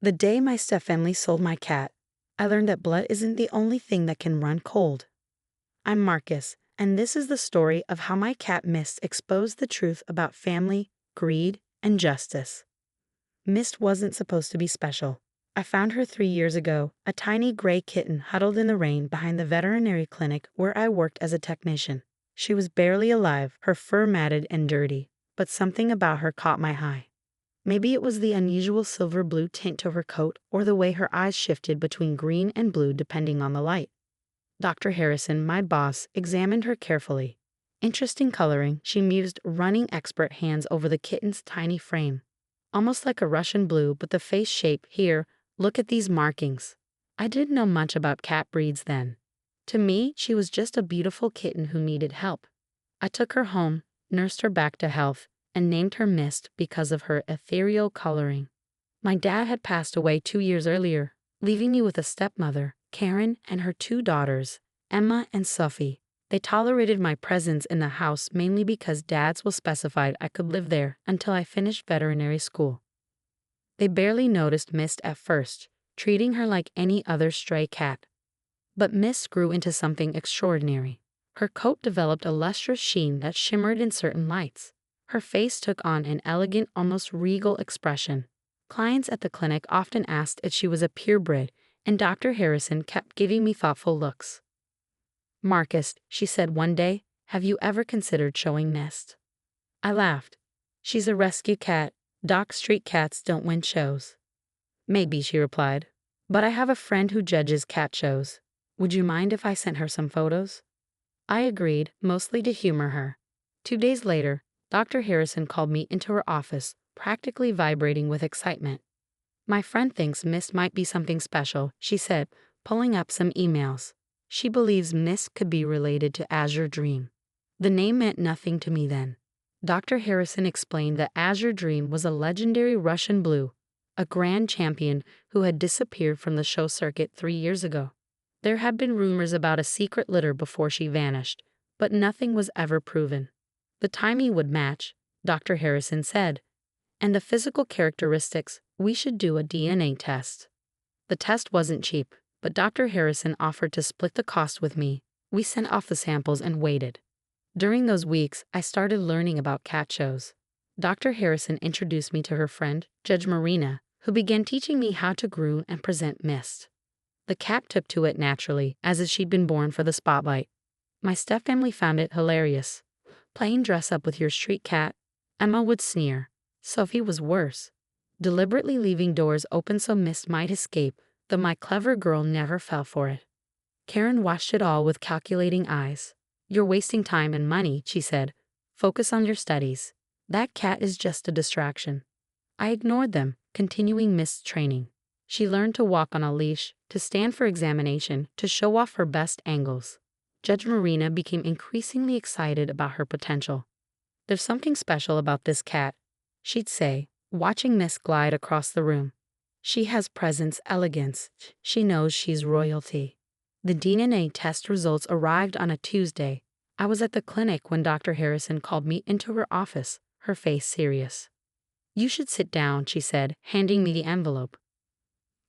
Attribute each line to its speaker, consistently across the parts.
Speaker 1: The day my stepfamily sold my cat, I learned that blood isn't the only thing that can run cold. I'm Marcus, and this is the story of how my cat Mist exposed the truth about family, greed, and justice. Mist wasn't supposed to be special. I found her 3 years ago, a tiny gray kitten huddled in the rain behind the veterinary clinic where I worked as a technician. She was barely alive, her fur matted and dirty, but something about her caught my eye. Maybe it was the unusual silver-blue tint to her coat or the way her eyes shifted between green and blue depending on the light. Dr. Harrison, my boss, examined her carefully. Interesting coloring, she mused, running expert hands over the kitten's tiny frame. Almost like a Russian blue, but the face shape, here, look at these markings. I didn't know much about cat breeds then. To me, she was just a beautiful kitten who needed help. I took her home, nursed her back to health, and named her Mist because of her ethereal coloring. My dad had passed away 2 years earlier, leaving me with a stepmother, Karen, and her 2 daughters, Emma and Sophie. They tolerated my presence in the house mainly because Dad's was specified I could live there until I finished veterinary school. They barely noticed Mist at first, treating her like any other stray cat. But Mist grew into something extraordinary. Her coat developed a lustrous sheen that shimmered in certain lights. Her face took on an elegant, almost regal expression. Clients at the clinic often asked if she was a purebred, and Dr. Harrison kept giving me thoughtful looks. "Marcus," she said one day, "have you ever considered showing Mist?" I laughed. "She's a rescue cat. Doc, street cats don't win shows." "Maybe," she replied, "but I have a friend who judges cat shows. Would you mind if I sent her some photos?" I agreed, mostly to humor her. 2 days later, Dr. Harrison called me into her office, practically vibrating with excitement. "My friend thinks Mist might be something special," she said, pulling up some emails. She believes Mist could be related to Azure Dream. The name meant nothing to me then. Dr. Harrison explained that Azure Dream was a legendary Russian blue, a grand champion who had disappeared from the show circuit 3 years ago. There had been rumors about a secret litter before she vanished, but nothing was ever proven. The timing would match, Dr. Harrison said, and the physical characteristics, we should do a DNA test. The test wasn't cheap, but Dr. Harrison offered to split the cost with me. We sent off the samples and waited. During those weeks, I started learning about cat shows. Dr. Harrison introduced me to her friend, Judge Marina, who began teaching me how to groom and present Mist. The cat took to it naturally, as if she'd been born for the spotlight. My stepfamily found it hilarious. "Playing dress up with your street cat," Emma would sneer. Sophie was worse, deliberately leaving doors open so Mist might escape, though my clever girl never fell for it. Karen watched it all with calculating eyes. "You're wasting time and money," she said. "Focus on your studies. That cat is just a distraction." I ignored them, continuing Mist's training. She learned to walk on a leash, to stand for examination, to show off her best angles. Judge Marina became increasingly excited about her potential. "There's something special about this cat," she'd say, watching Mist glide across the room. "She has presence, elegance. She knows she's royalty." The DNA test results arrived on a Tuesday. I was at the clinic when Dr. Harrison called me into her office, her face serious. "You should sit down," she said, handing me the envelope.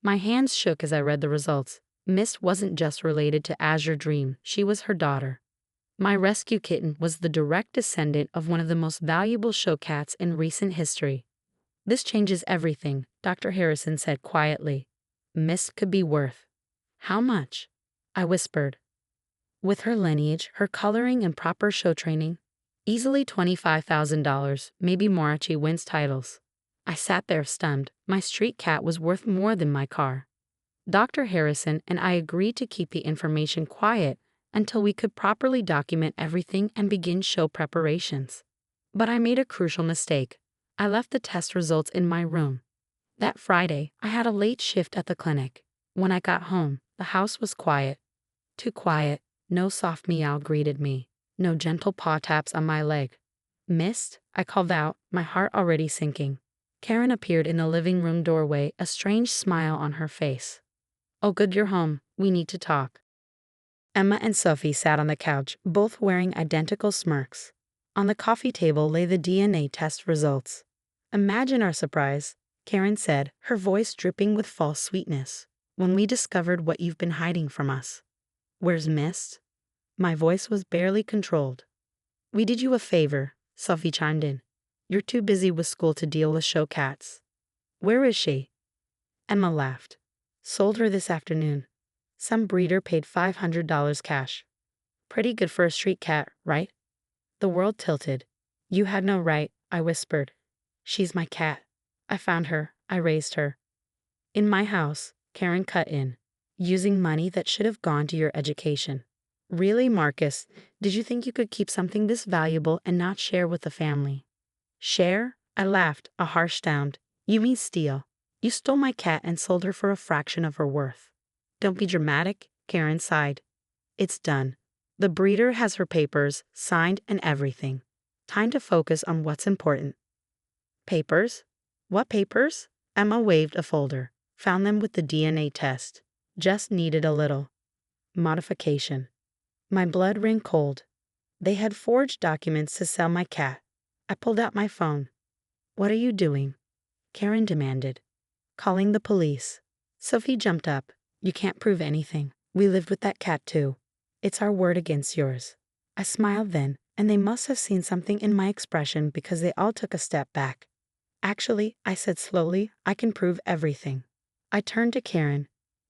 Speaker 1: My hands shook as I read the results. Mist wasn't just related to Azure Dream, she was her daughter. My rescue kitten was the direct descendant of one of the most valuable show cats in recent history. "This changes everything," Dr. Harrison said quietly. "Mist could be worth." "How much?" I whispered. "With her lineage, her coloring, and proper show training, easily $25,000, maybe more if she wins titles." I sat there stunned. My street cat was worth more than my car. Dr. Harrison and I agreed to keep the information quiet until we could properly document everything and begin show preparations. But I made a crucial mistake. I left the test results in my room. That Friday, I had a late shift at the clinic. When I got home, the house was quiet. Too quiet. No soft meow greeted me. No gentle paw taps on my leg. "Mist?" I called out, my heart already sinking. Karen appeared in the living room doorway, a strange smile on her face. "Oh, good you're home. We need to talk." Emma and Sophie sat on the couch, both wearing identical smirks. On the coffee table lay the DNA test results. Imagine our surprise. Karen said, her voice dripping with false sweetness. When we discovered what you've been hiding from us. Where's Mist? My voice was barely controlled. We did you a favor, Sophie chimed in. You're too busy with school to deal with show cats. Where is she? Emma laughed. Sold her this afternoon. Some breeder paid $500 cash. Pretty good for a street cat, right? The world tilted. You had no right, I whispered. She's my cat. I found her. I raised her. In my house, Karen cut in, using money that should have gone to your education. Really, Marcus, did you think you could keep something this valuable and not share with the family? Share? I laughed, a harsh sound. You mean steal. You stole my cat and sold her for a fraction of her worth. Don't be dramatic, Karen sighed. It's done. The breeder has her papers, signed and everything. Time to focus on what's important. Papers? What papers? Emma waved a folder. Found them with the DNA test. Just needed a little modification. My blood ran cold. They had forged documents to sell my cat. I pulled out my phone. What are you doing? Karen demanded. Calling the police. Sophie jumped up. You can't prove anything. We lived with that cat too. It's our word against yours. I smiled then, and they must have seen something in my expression because they all took a step back. Actually, I said slowly, I can prove everything. I turned to Karen.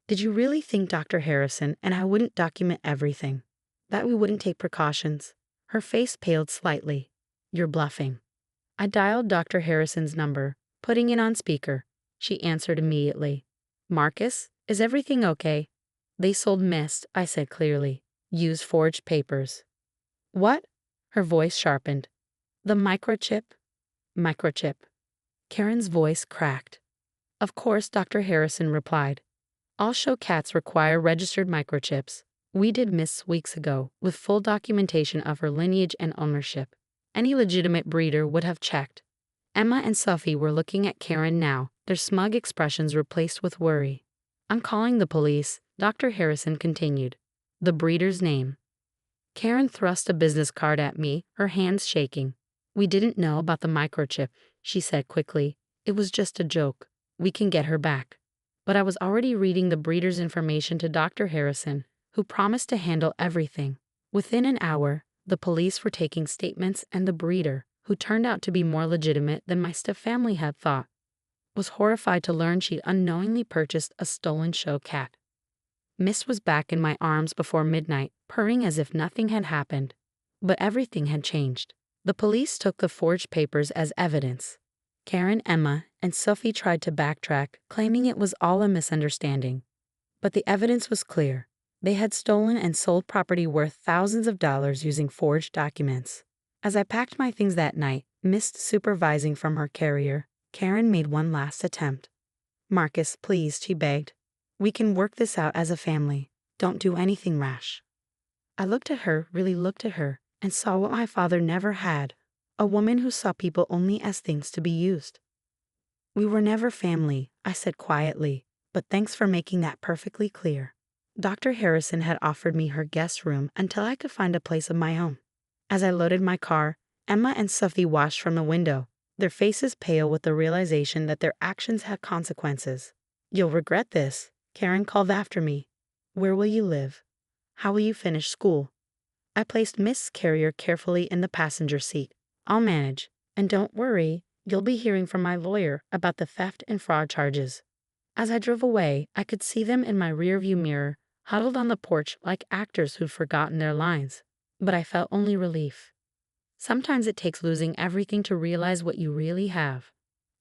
Speaker 1: Did you really think Dr. Harrison and I wouldn't document everything? That we wouldn't take precautions? Her face paled slightly. You're bluffing. I dialed Dr. Harrison's number, putting it on speaker. She answered immediately. Marcus, is everything okay? They sold Mist, I said clearly. Used forged papers. What? Her voice sharpened. The microchip? Microchip. Karen's voice cracked. Of course, Dr. Harrison replied. All show cats require registered microchips. We did Mist weeks ago, with full documentation of her lineage and ownership. Any legitimate breeder would have checked. Emma and Sophie were looking at Karen now, their smug expressions replaced with worry. I'm calling the police, Dr. Harrison continued. The breeder's name. Karen thrust a business card at me, her hands shaking. We didn't know about the microchip, she said quickly. It was just a joke. We can get her back. But I was already reading the breeder's information to Dr. Harrison, who promised to handle everything. Within an hour, the police were taking statements, and the breeder, who turned out to be more legitimate than my stiff family had thought, was horrified to learn she'd unknowingly purchased a stolen show cat. Mist was back in my arms before midnight, purring as if nothing had happened. But everything had changed. The police took the forged papers as evidence. Karen, Emma, and Sophie tried to backtrack, claiming it was all a misunderstanding. But the evidence was clear. They had stolen and sold property worth thousands of dollars using forged documents. As I packed my things that night, Mist supervising from her carrier, Karen made one last attempt. Marcus, please, she begged. We can work this out as a family. Don't do anything rash. I looked at her, really looked at her, and saw what my father never had, a woman who saw people only as things to be used. We were never family, I said quietly, but thanks for making that perfectly clear. Dr. Harrison had offered me her guest room until I could find a place of my own. As I loaded my car, Emma and Sophie watched from the window, their faces pale with the realization that their actions had consequences. You'll regret this, Karen called after me. Where will you live? How will you finish school? I placed Miss Carrier carefully in the passenger seat. I'll manage, and don't worry, you'll be hearing from my lawyer about the theft and fraud charges. As I drove away, I could see them in my rearview mirror, huddled on the porch like actors who'd forgotten their lines. But I felt only relief. Sometimes it takes losing everything to realize what you really have.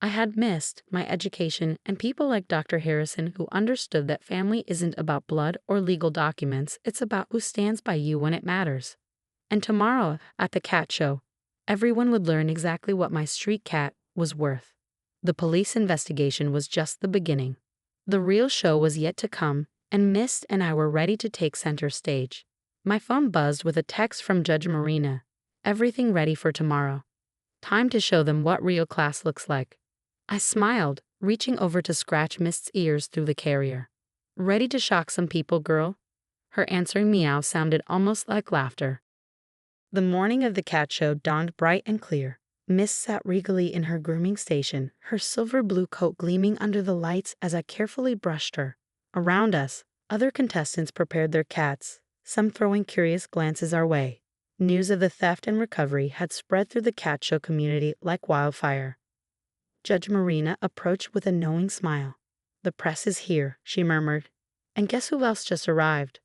Speaker 1: I had missed my education and people like Dr. Harrison who understood that family isn't about blood or legal documents, it's about who stands by you when it matters. And tomorrow, at the cat show, everyone would learn exactly what my street cat was worth. The police investigation was just the beginning. The real show was yet to come, and Mist and I were ready to take center stage. My phone buzzed with a text from Judge Marina. Everything ready for tomorrow. Time to show them what real class looks like. I smiled, reaching over to scratch Mist's ears through the carrier. Ready to shock some people, girl? Her answering meow sounded almost like laughter. The morning of the cat show dawned bright and clear. Miss sat regally in her grooming station, her silver blue coat gleaming under the lights as I carefully brushed her. Around us, other contestants prepared their cats, some throwing curious glances our way. News of the theft and recovery had spread through the cat show community like wildfire. Judge Marina approached with a knowing smile. "The press is here," she murmured. "And guess who else just arrived?"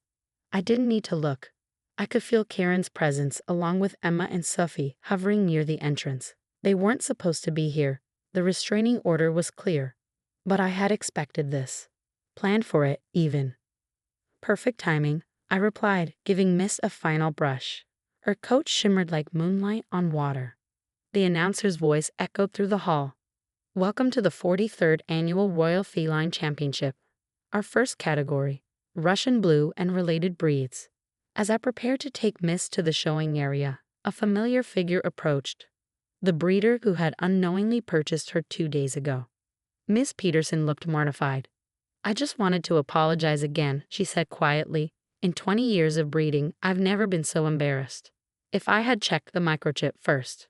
Speaker 1: I didn't need to look. I could feel Karen's presence along with Emma and Sophie hovering near the entrance. They weren't supposed to be here. The restraining order was clear. But I had expected this. Planned for it, even. "Perfect timing," I replied, giving Miss a final brush. Her coat shimmered like moonlight on water. The announcer's voice echoed through the hall. "Welcome to the 43rd Annual Royal Feline Championship. Our first category, Russian Blue and related breeds." As I prepared to take Miss to the showing area, a familiar figure approached. The breeder who had unknowingly purchased her 2 days ago. Miss Peterson looked mortified. "I just wanted to apologize again," she said quietly. "In 20 years of breeding, I've never been so embarrassed. If I had checked the microchip first."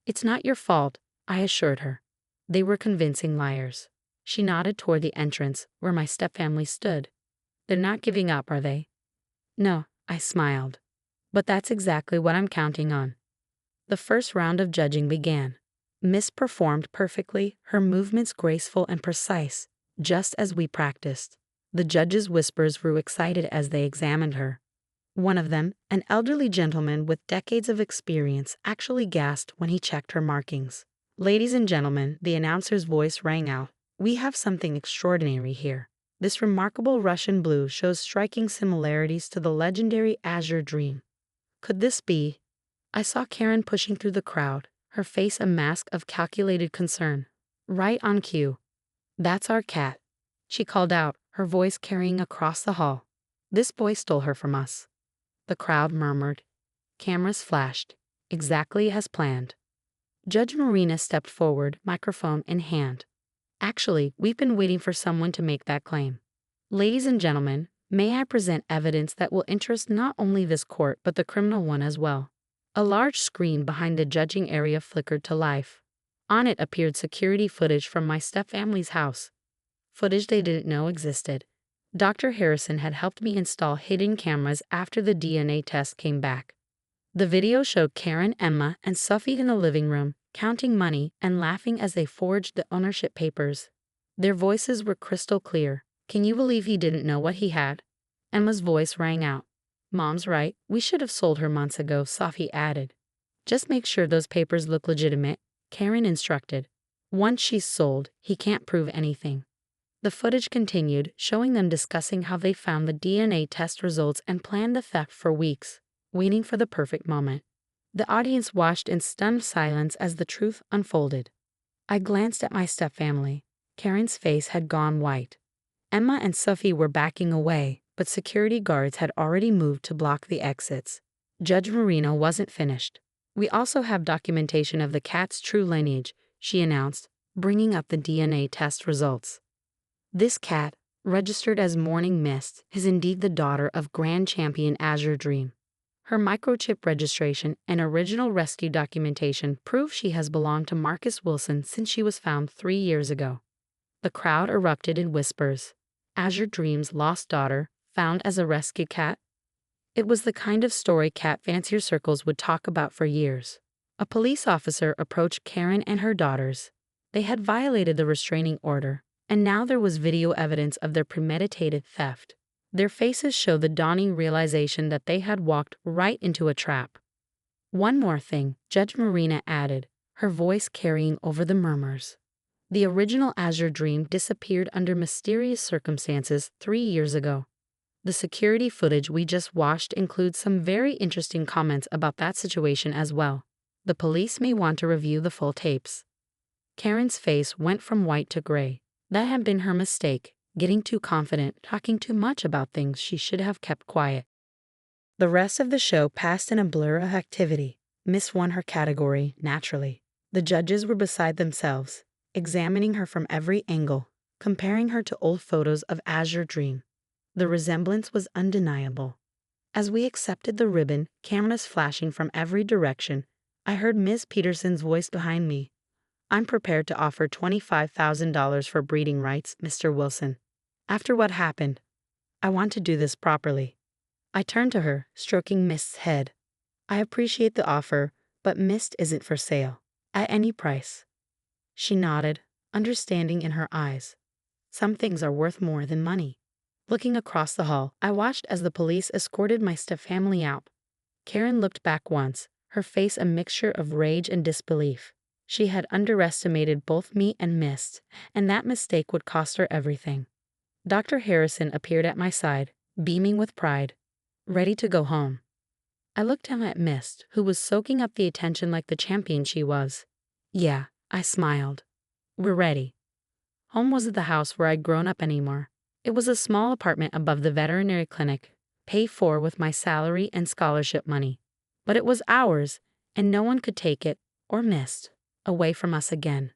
Speaker 1: "It's not your fault," I assured her. They were convincing liars. She nodded toward the entrance, where my stepfamily stood. "They're not giving up, are they?" "No," I smiled. "But that's exactly what I'm counting on." The first round of judging began. Miss performed perfectly, her movements graceful and precise, just as we practiced. The judges' whispers grew excited as they examined her. One of them, an elderly gentleman with decades of experience, actually gasped when he checked her markings. "Ladies and gentlemen," the announcer's voice rang out, "we have something extraordinary here. This remarkable Russian Blue shows striking similarities to the legendary Azure Dream. Could this be?" I saw Karen pushing through the crowd, her face a mask of calculated concern. "Right on cue. That's our cat," she called out, her voice carrying across the hall. "This boy stole her from us." The crowd murmured. Cameras flashed. Exactly as planned. Judge Marina stepped forward, microphone in hand. "Actually, we've been waiting for someone to make that claim. Ladies and gentlemen, may I present evidence that will interest not only this court but the criminal one as well." A large screen behind the judging area flickered to life. On it appeared security footage from my stepfamily's house. Footage they didn't know existed. Dr. Harrison had helped me install hidden cameras after the DNA test came back. The video showed Karen, Emma, and Sophie in the living room, counting money and laughing as they forged the ownership papers. Their voices were crystal clear. "Can you believe he didn't know what he had?" Emma's voice rang out. "Mom's right, we should have sold her months ago," Sophie added. "Just make sure those papers look legitimate," Karen instructed. "Once she's sold, he can't prove anything." The footage continued, showing them discussing how they found the DNA test results and planned the theft for weeks, waiting for the perfect moment. The audience watched in stunned silence as the truth unfolded. I glanced at my stepfamily. Karen's face had gone white. Emma and Sophie were backing away, but security guards had already moved to block the exits. Judge Marina wasn't finished. "We also have documentation of the cat's true lineage," she announced, bringing up the DNA test results. "This cat, registered as Morning Mist, is indeed the daughter of Grand Champion Azure Dream. Her microchip registration and original rescue documentation prove she has belonged to Marcus Wilson since she was found 3 years ago." The crowd erupted in whispers. Azure Dream's lost daughter, found as a rescue cat? It was the kind of story cat fancier circles would talk about for years. A police officer approached Karen and her daughters. They had violated the restraining order, and now there was video evidence of their premeditated theft. Their faces showed the dawning realization that they had walked right into a trap. "One more thing," Judge Marina added, her voice carrying over the murmurs. "The original Azure Dream disappeared under mysterious circumstances 3 years ago. The security footage we just watched includes some very interesting comments about that situation as well. The police may want to review the full tapes." Karen's face went from white to gray. That had been her mistake, getting too confident, talking too much about things she should have kept quiet. The rest of the show passed in a blur of activity. Miss won her category, naturally. The judges were beside themselves, examining her from every angle, comparing her to old photos of Azure Dream. The resemblance was undeniable. As we accepted the ribbon, cameras flashing from every direction, I heard Miss Peterson's voice behind me. I'm prepared to offer $25,000 for breeding rights, Mr. Wilson. After what happened, I want to do this properly. I turned to her, stroking Mist's head. I appreciate the offer, but Mist isn't for sale. At any price. She nodded, understanding in her eyes. Some things are worth more than money. Looking across the hall, I watched as the police escorted my stepfamily out. Karen looked back once, her face a mixture of rage and disbelief. She had underestimated both me and Mist, and that mistake would cost her everything. Dr. Harrison appeared at my side, beaming with pride, ready to go home. I looked down at Mist, who was soaking up the attention like the champion she was. Yeah, I smiled. We're ready. Home wasn't the house where I'd grown up anymore. It was a small apartment above the veterinary clinic, paid for with my salary and scholarship money. But it was ours, and no one could take it, or Mist, away from us again.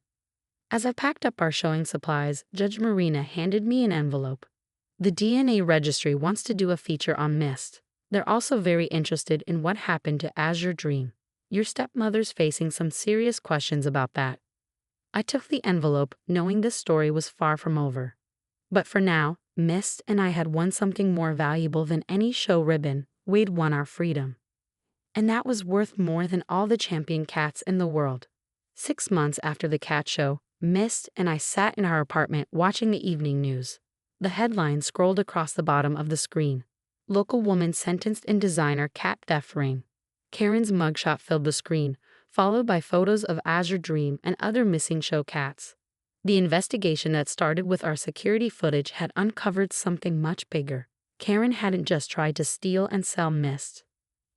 Speaker 1: As I packed up our showing supplies, Judge Marina handed me an envelope. The DNA registry wants to do a feature on Mist. They're also very interested in what happened to Azure Dream. Your stepmother's facing some serious questions about that. I took the envelope, knowing this story was far from over. But for now, Mist and I had won something more valuable than any show ribbon. We'd won our freedom. And that was worth more than all the champion cats in the world. 6 months after the cat show, Mist and I sat in our apartment watching the evening news. The headline scrolled across the bottom of the screen. Local woman sentenced in designer cat theft ring. Karen's mugshot filled the screen, followed by photos of Azure Dream and other missing show cats. The investigation that started with our security footage had uncovered something much bigger. Karen hadn't just tried to steal and sell Mist.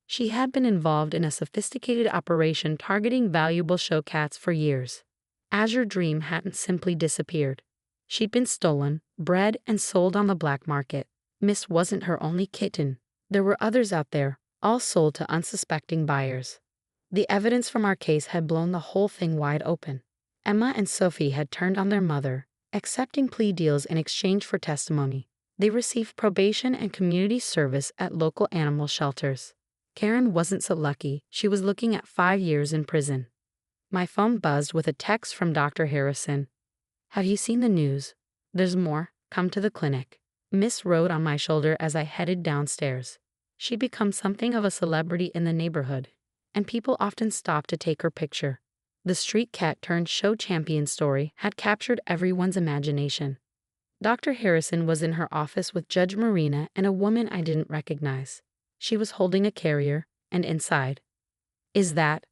Speaker 1: She had been involved in a sophisticated operation targeting valuable show cats for years. Azure Dream hadn't simply disappeared. She'd been stolen, bred, and sold on the black market. Mist wasn't her only kitten. There were others out there, all sold to unsuspecting buyers. The evidence from our case had blown the whole thing wide open. Emma and Sophie had turned on their mother, accepting plea deals in exchange for testimony. They received probation and community service at local animal shelters. Karen wasn't so lucky. She was looking at 5 years in prison. My phone buzzed with a text from Dr. Harrison. Have you seen the news? There's more. Come to the clinic. Miss rode on my shoulder as I headed downstairs. She'd become something of a celebrity in the neighborhood, and people often stopped to take her picture. The street cat turned show champion story had captured everyone's imagination. Dr. Harrison was in her office with Judge Marina and a woman I didn't recognize. She was holding a carrier, and inside. Is that?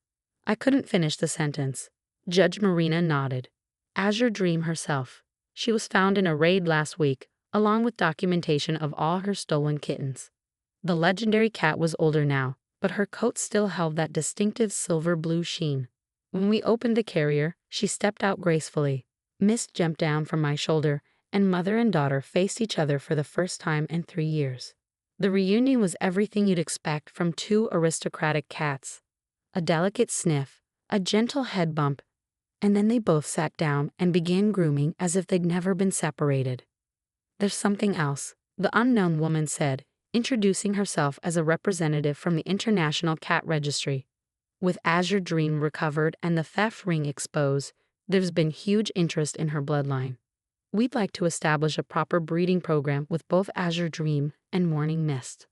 Speaker 1: I couldn't finish the sentence. Judge Marina nodded. Azure Dream herself. She was found in a raid last week, along with documentation of all her stolen kittens. The legendary cat was older now, but her coat still held that distinctive silver-blue sheen. When we opened the carrier, she stepped out gracefully. Mist jumped down from my shoulder, and mother and daughter faced each other for the first time in 3 years. The reunion was everything you'd expect from 2 aristocratic cats. A delicate sniff, a gentle head bump, and then they both sat down and began grooming as if they'd never been separated. There's something else, the unknown woman said, introducing herself as a representative from the International Cat Registry. With Azure Dream recovered and the theft ring exposed, there's been huge interest in her bloodline. We'd like to establish a proper breeding program with both Azure Dream and Morning Mist.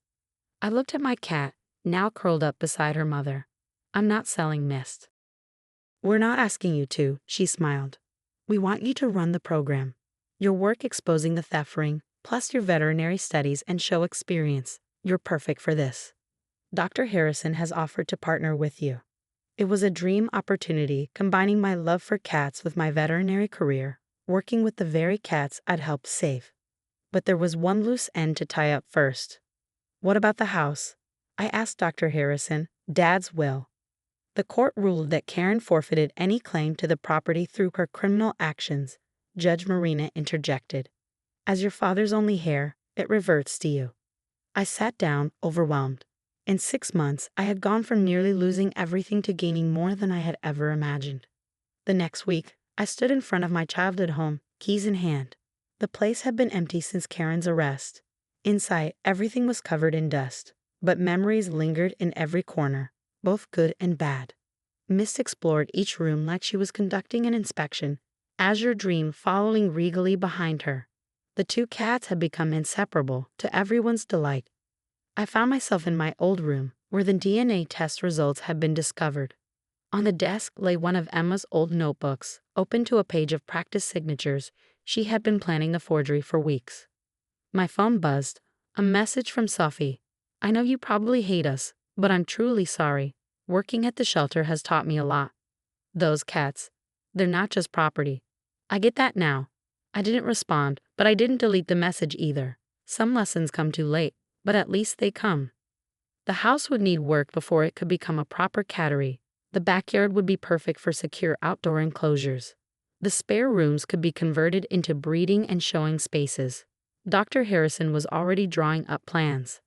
Speaker 1: I looked at my cat, now curled up beside her mother. I'm not selling Mist. We're not asking you to, she smiled. We want you to run the program. Your work exposing the theft ring, plus your veterinary studies and show experience, you're perfect for this. Dr. Harrison has offered to partner with you. It was a dream opportunity combining my love for cats with my veterinary career, working with the very cats I'd helped save. But there was one loose end to tie up first. What about the house? I asked Dr. Harrison. Dad's will. The court ruled that Karen forfeited any claim to the property through her criminal actions. Judge Marina interjected. As your father's only heir, it reverts to you. I sat down, overwhelmed. In 6 months, I had gone from nearly losing everything to gaining more than I had ever imagined. The next week, I stood in front of my childhood home, keys in hand. The place had been empty since Karen's arrest. Inside, everything was covered in dust, but memories lingered in every corner, both good and bad. Miss explored each room like she was conducting an inspection, Azure Dream following regally behind her. The two cats had become inseparable, to everyone's delight. I found myself in my old room, where the DNA test results had been discovered. On the desk lay one of Emma's old notebooks, open to a page of practice signatures. She had been planning the forgery for weeks. My phone buzzed. A message from Sophie. I know you probably hate us, but I'm truly sorry. Working at the shelter has taught me a lot. Those cats. They're not just property. I get that now. I didn't respond, but I didn't delete the message either. Some lessons come too late, but at least they come. The house would need work before it could become a proper cattery. The backyard would be perfect for secure outdoor enclosures. The spare rooms could be converted into breeding and showing spaces. Dr. Harrison was already drawing up plans.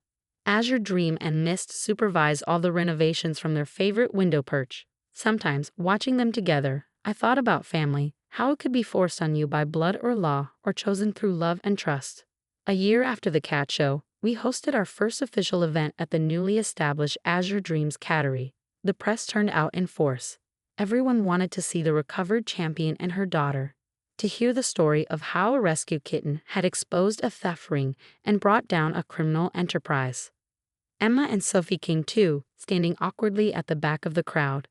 Speaker 1: Azure Dream and Mist supervised all the renovations from their favorite window perch. Sometimes, watching them together, I thought about family, how it could be forced on you by blood or law, or chosen through love and trust. A year after the cat show, we hosted our first official event at the newly established Azure Dreams Cattery. The press turned out in force. Everyone wanted to see the recovered champion and her daughter, to hear the story of how a rescue kitten had exposed a theft ring and brought down a criminal enterprise. Emma and Sophie came too, standing awkwardly at the back of the crowd.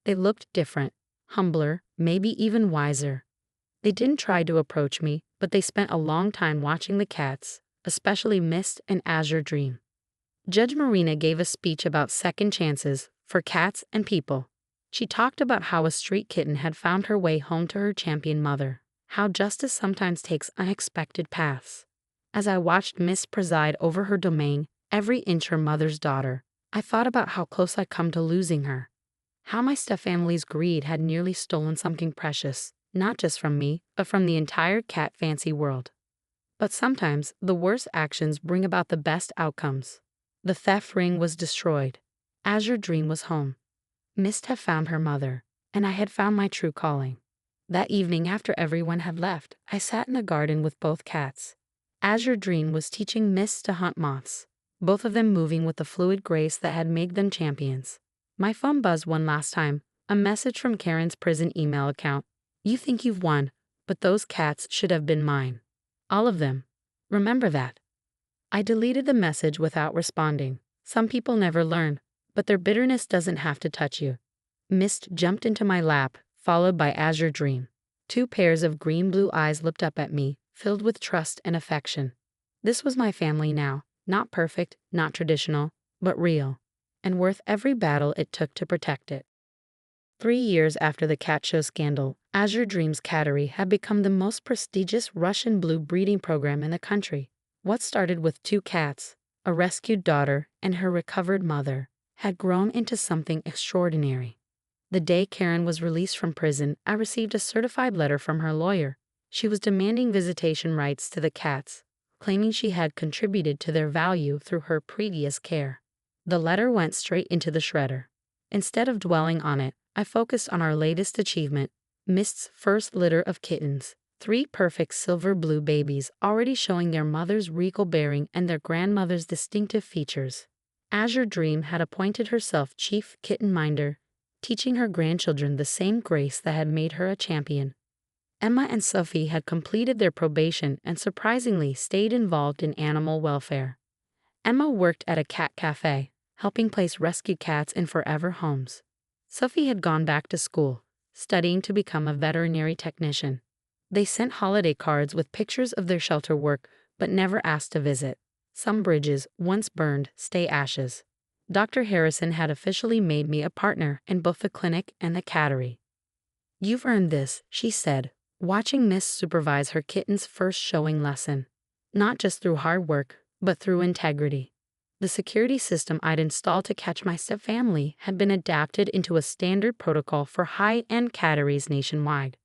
Speaker 1: They looked different, humbler, maybe even wiser. They didn't try to approach me, but they spent a long time watching the cats, especially Mist and Azure Dream. Judge Marina gave a speech about second chances for cats and people. She talked about how a street kitten had found her way home to her champion mother, how justice sometimes takes unexpected paths. As I watched Mist preside over her domain, every inch her mother's daughter, I thought about how close I'd come to losing her. How my stepfamily's greed had nearly stolen something precious, not just from me, but from the entire cat fancy world. But sometimes, the worst actions bring about the best outcomes. The theft ring was destroyed. Azure Dream was home. Mist had found her mother, and I had found my true calling. That evening after everyone had left, I sat in the garden with both cats. Azure Dream was teaching Mist to hunt moths, both of them moving with the fluid grace that had made them champions. My phone buzzed one last time, a message from Karen's prison email account. You think you've won, but those cats should have been mine. All of them. Remember that. I deleted the message without responding. Some people never learn, but their bitterness doesn't have to touch you. Mist jumped into my lap, followed by Azure Dream. Two pairs of green-blue eyes looked up at me, filled with trust and affection. This was my family now, not perfect, not traditional, but real, and worth every battle it took to protect it. 3 years after the cat show scandal, Azure Dreams Cattery had become the most prestigious Russian blue breeding program in the country. What started with 2 cats, a rescued daughter, and her recovered mother, had grown into something extraordinary. The day Karen was released from prison, I received a certified letter from her lawyer. She was demanding visitation rights to the cats, claiming she had contributed to their value through her previous care. The letter went straight into the shredder. Instead of dwelling on it, I focused on our latest achievement, Mist's first litter of kittens, 3 perfect silver-blue babies already showing their mother's regal bearing and their grandmother's distinctive features. Azure Dream had appointed herself chief kitten minder, teaching her grandchildren the same grace that had made her a champion. Emma and Sophie had completed their probation and surprisingly stayed involved in animal welfare. Emma worked at a cat cafe, helping place rescued cats in forever homes. Sophie had gone back to school, studying to become a veterinary technician. They sent holiday cards with pictures of their shelter work, but never asked to visit. Some bridges, once burned, stay ashes. Dr. Harrison had officially made me a partner in both the clinic and the cattery. You've earned this, she said, watching Miss supervise her kitten's first showing lesson. Not just through hard work, but through integrity. The security system I'd installed to catch my stepfamily had been adapted into a standard protocol for high-end catteries nationwide.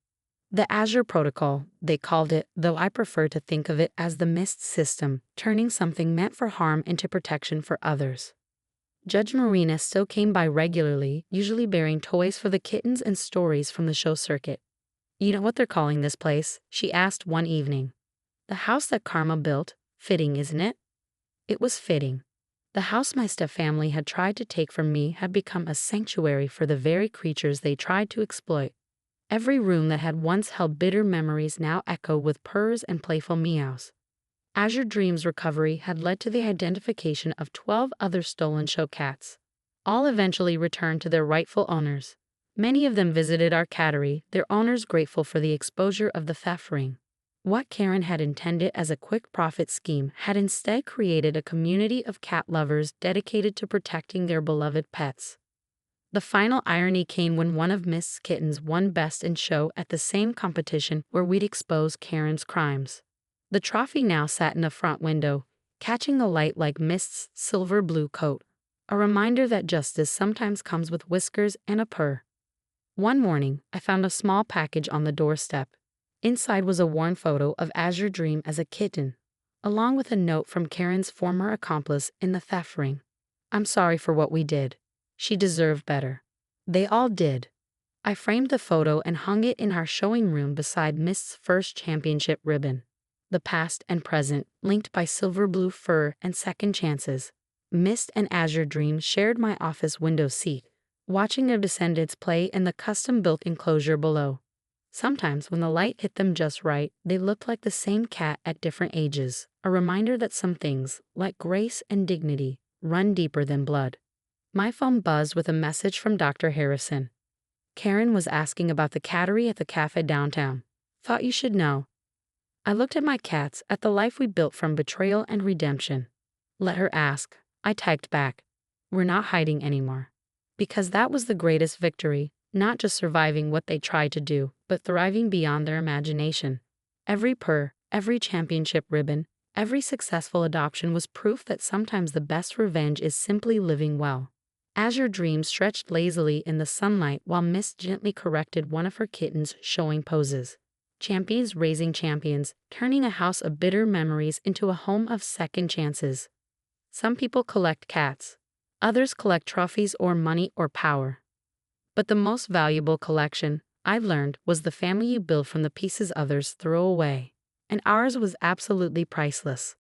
Speaker 1: The Azure Protocol, they called it, though I prefer to think of it as the Mist system, turning something meant for harm into protection for others. Judge Marina still came by regularly, usually bearing toys for the kittens and stories from the show circuit. You know what they're calling this place? She asked one evening. The house that Karma built. Fitting, isn't it? It was fitting. The house my step-family had tried to take from me had become a sanctuary for the very creatures they tried to exploit. Every room that had once held bitter memories now echoed with purrs and playful meows. Azure Dream's recovery had led to the identification of 12 other stolen show cats. All eventually returned to their rightful owners. Many of them visited our cattery, their owners grateful for the exposure of the theft ring. What Karen had intended as a quick profit scheme had instead created a community of cat lovers dedicated to protecting their beloved pets. The final irony came when one of Mist's kittens won Best in Show at the same competition where we'd exposed Karen's crimes. The trophy now sat in the front window, catching the light like Mist's silver blue coat, a reminder that justice sometimes comes with whiskers and a purr. One morning, I found a small package on the doorstep. Inside was a worn photo of Azure Dream as a kitten, along with a note from Karen's former accomplice in the theft ring. "I'm sorry for what we did. She deserved better." They all did. I framed the photo and hung it in our showing room beside Mist's first championship ribbon. The past and present, linked by silver blue fur and second chances. Mist and Azure Dream shared my office window seat, watching their descendants play in the custom-built enclosure below. Sometimes, when the light hit them just right, they looked like the same cat at different ages, a reminder that some things, like grace and dignity, run deeper than blood. My phone buzzed with a message from Dr. Harrison. Karen was asking about the cattery at the cafe downtown. "Thought you should know." I looked at my cats, at the life we built from betrayal and redemption. "Let her ask," I typed back. "We're not hiding anymore." Because that was the greatest victory. Not just surviving what they tried to do, but thriving beyond their imagination. Every purr, every championship ribbon, every successful adoption was proof that sometimes the best revenge is simply living well. Azure Dream stretched lazily in the sunlight while Mist gently corrected one of her kittens' showing poses. Champions raising champions, turning a house of bitter memories into a home of second chances. Some people collect cats. Others collect trophies or money or power. But the most valuable collection, I learned, was the family you build from the pieces others throw away. And ours was absolutely priceless.